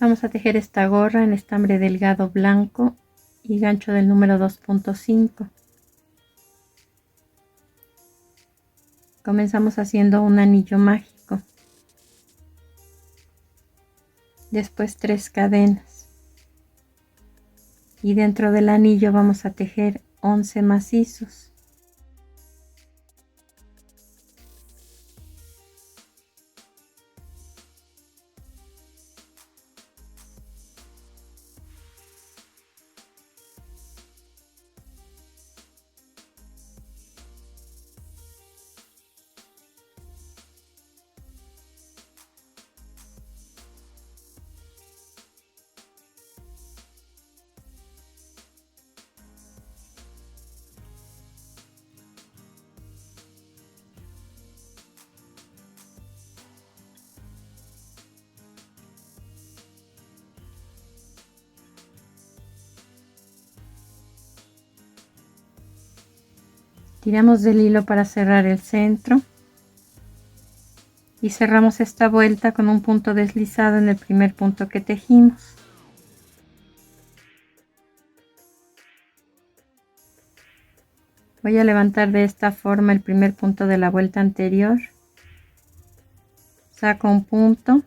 Vamos a tejer esta gorra en estambre delgado blanco y gancho del número 2.5. Comenzamos haciendo un anillo mágico, después 3 cadenas y dentro del anillo vamos a tejer 11 macizos. Tiramos del hilo para cerrar el centro y cerramos esta vuelta con un punto deslizado en el primer punto que tejimos. Voy a levantar de esta forma el primer punto de la vuelta anterior, saco un punto,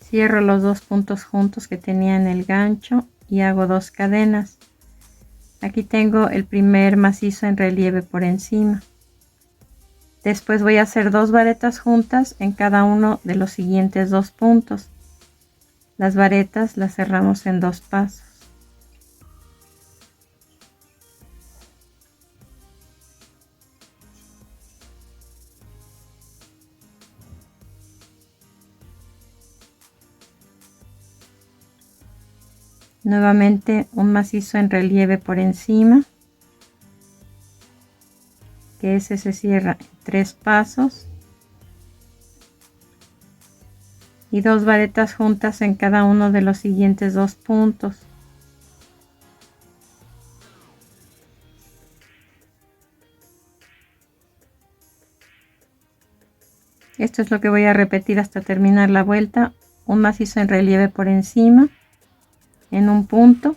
cierro los 2 puntos juntos que tenía en el gancho y hago 2 cadenas. Aquí tengo el primer macizo en relieve por encima. Después voy a hacer 2 varetas juntas en cada uno de los siguientes 2 puntos. Las varetas las cerramos en 2 pasos. Nuevamente un macizo en relieve por encima, que ese se cierra en 3 pasos y 2 varetas juntas en cada uno de los siguientes 2 puntos. Esto es lo que voy a repetir hasta terminar la vuelta. Un macizo en relieve por encima en un punto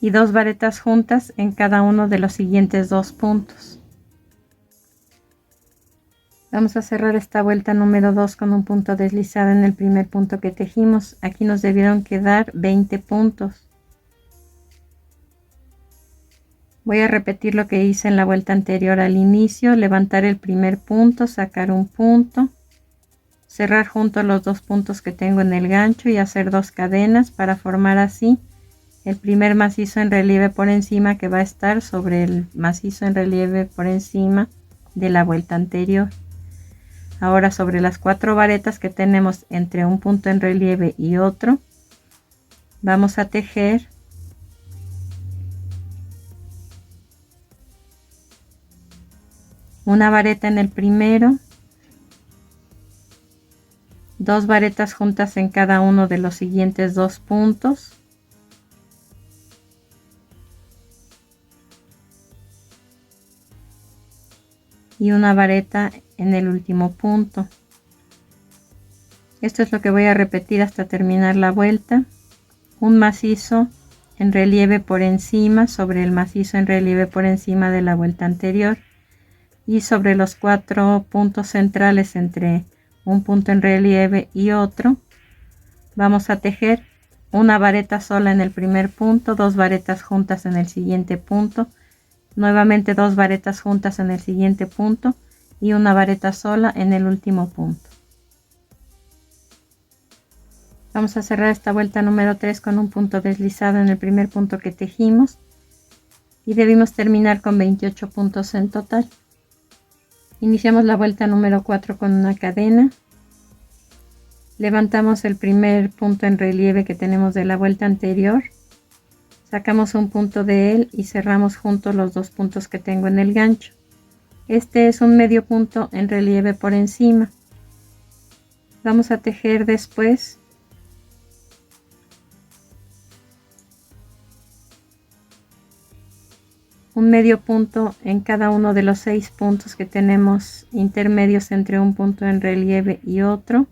y 2 varetas juntas en cada uno de los siguientes 2 puntos. Vamos a cerrar esta vuelta número 2 con un punto deslizado en el primer punto que tejimos. Aquí nos debieron quedar 20 puntos. Voy a repetir lo que hice en la vuelta anterior al inicio, levantar el primer punto, sacar un punto, cerrar juntos los 2 puntos que tengo en el gancho y hacer 2 cadenas para formar así el primer macizo en relieve por encima que va a estar sobre el macizo en relieve por encima de la vuelta anterior. Ahora sobre las 4 varetas que tenemos entre un punto en relieve y otro, vamos a tejer una vareta en el primero, 2 varetas juntas en cada uno de los siguientes 2 puntos, y una vareta en el último punto. Esto es lo que voy a repetir hasta terminar la vuelta. Un macizo en relieve por encima sobre el macizo en relieve por encima de la vuelta anterior y sobre los 4 puntos centrales entre un punto en relieve y otro vamos a tejer una vareta sola en el primer punto, 2 varetas juntas en el siguiente punto, nuevamente 2 varetas juntas en el siguiente punto y una vareta sola en el último punto. Vamos a cerrar esta vuelta número 3 con un punto deslizado en el primer punto que tejimos y debimos terminar con 28 puntos en total. Iniciamos la vuelta número 4 con una cadena, levantamos el primer punto en relieve que tenemos de la vuelta anterior, Sacamos un punto de él y cerramos juntos los dos puntos que tengo en el gancho. Este es un medio punto en relieve por encima. Vamos a tejer después un medio punto en cada uno de los 6 puntos que tenemos intermedios entre un punto en relieve y otro.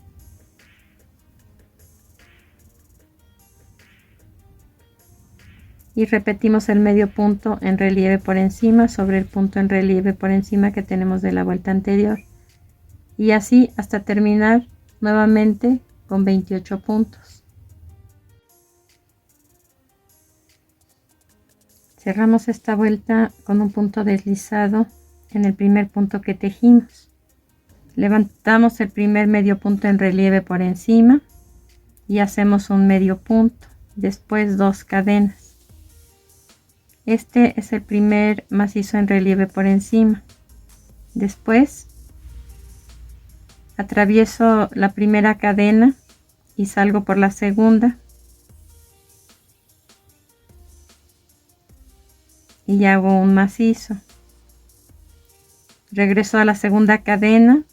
Y repetimos el medio punto en relieve por encima sobre el punto en relieve por encima que tenemos de la vuelta anterior, y así hasta terminar nuevamente con 28 puntos. Cerramos esta vuelta con un punto deslizado en el primer punto que tejimos. Levantamos el primer medio punto en relieve por encima y hacemos un medio punto, después 2 cadenas. Este es el primer macizo en relieve por encima. Después atravieso la primera cadena y salgo por la segunda y hago un macizo. Regreso a la segunda cadena,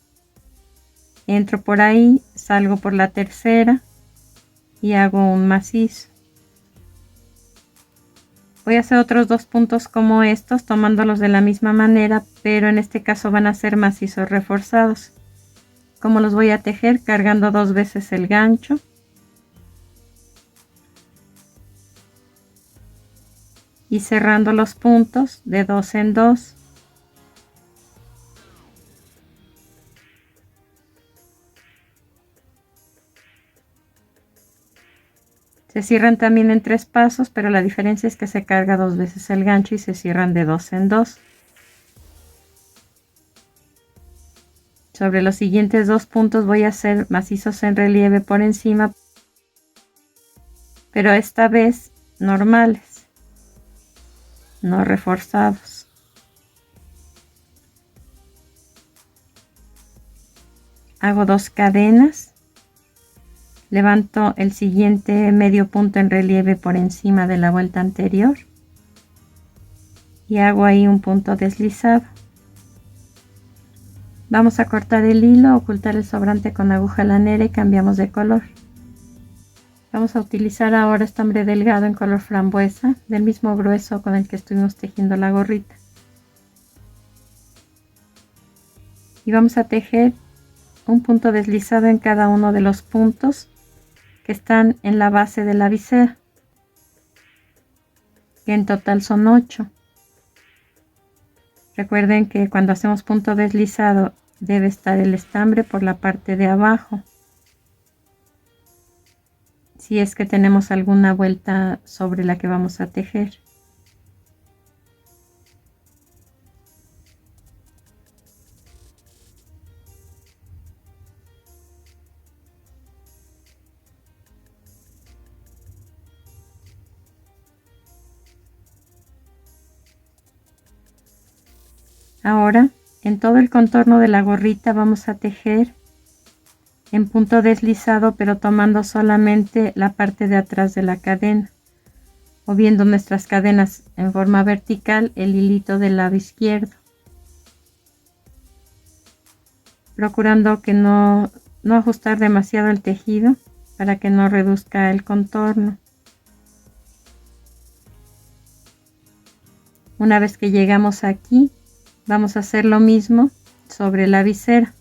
entro por ahí, salgo por la tercera y hago un macizo. Voy a hacer otros 2 puntos como estos, tomándolos de la misma manera, pero en este caso van a ser macizos reforzados. ¿Cómo los voy a tejer? Cargando 2 veces el gancho. Y cerrando los puntos de 2 en 2. Se cierran también en 3 pasos, pero la diferencia es que se carga 2 veces el gancho y se cierran de 2 en 2. Sobre los siguientes 2 puntos voy a hacer macizos en relieve por encima, pero esta vez normales, no reforzados. Hago 2 cadenas. Levanto el siguiente medio punto en relieve por encima de la vuelta anterior y hago ahí un punto deslizado. Vamos a cortar el hilo, ocultar el sobrante con aguja lanera y cambiamos de color. Vamos a utilizar ahora estambre delgado en color frambuesa, del mismo grueso con el que estuvimos tejiendo la gorrita. Y vamos a tejer un punto deslizado en cada uno de los puntos que están en la base de la visera, que en total son 8. Recuerden que cuando hacemos punto deslizado debe estar el estambre por la parte de abajo, si es que tenemos alguna vuelta sobre la que vamos a tejer. Ahora, en todo el contorno de la gorrita vamos a tejer en punto deslizado, pero tomando solamente la parte de atrás de la cadena, moviendo nuestras cadenas en forma vertical el hilito del lado izquierdo, procurando que no ajustar demasiado el tejido para que no reduzca el contorno. Una vez que llegamos aquí, vamos a hacer lo mismo sobre la visera.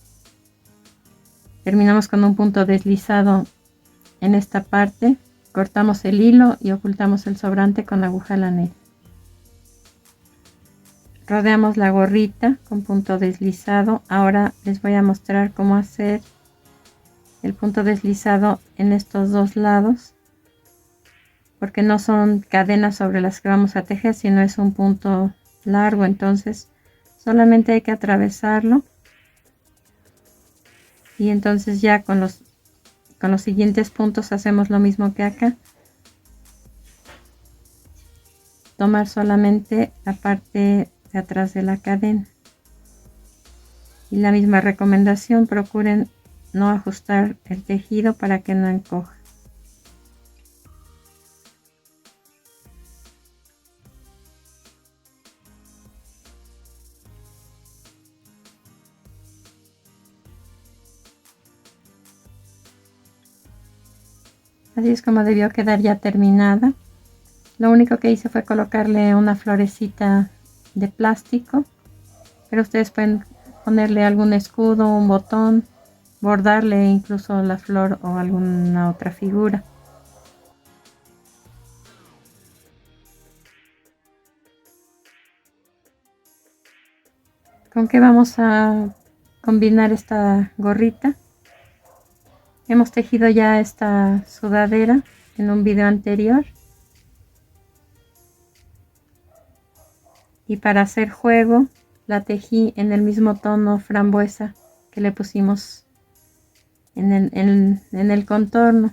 Terminamos con un punto deslizado en esta parte, cortamos el hilo y ocultamos el sobrante con la aguja lanera. Rodeamos la gorrita con punto deslizado. Ahora les voy a mostrar cómo hacer el punto deslizado en estos 2 lados, porque no son cadenas sobre las que vamos a tejer, sino es un punto largo, entonces solamente hay que atravesarlo y entonces ya con los siguientes puntos hacemos lo mismo que acá. Tomar solamente la parte de atrás de la cadena. Y la misma recomendación, procuren no ajustar el tejido para que no encoja. Así es como debió quedar ya terminada. Lo único que hice fue colocarle una florecita de plástico, pero ustedes pueden ponerle algún escudo, un botón, bordarle incluso la flor o alguna otra figura. ¿Con qué vamos a combinar esta gorrita? Hemos tejido ya esta sudadera en un video anterior. Y para hacer juego la tejí en el mismo tono frambuesa que le pusimos en el contorno.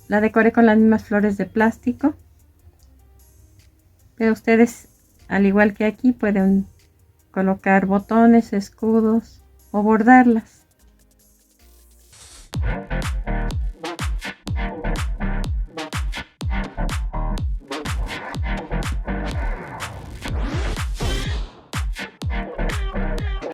La decoré con las mismas flores de plástico, pero ustedes, al igual que aquí, pueden colocar botones, escudos o bordarlas.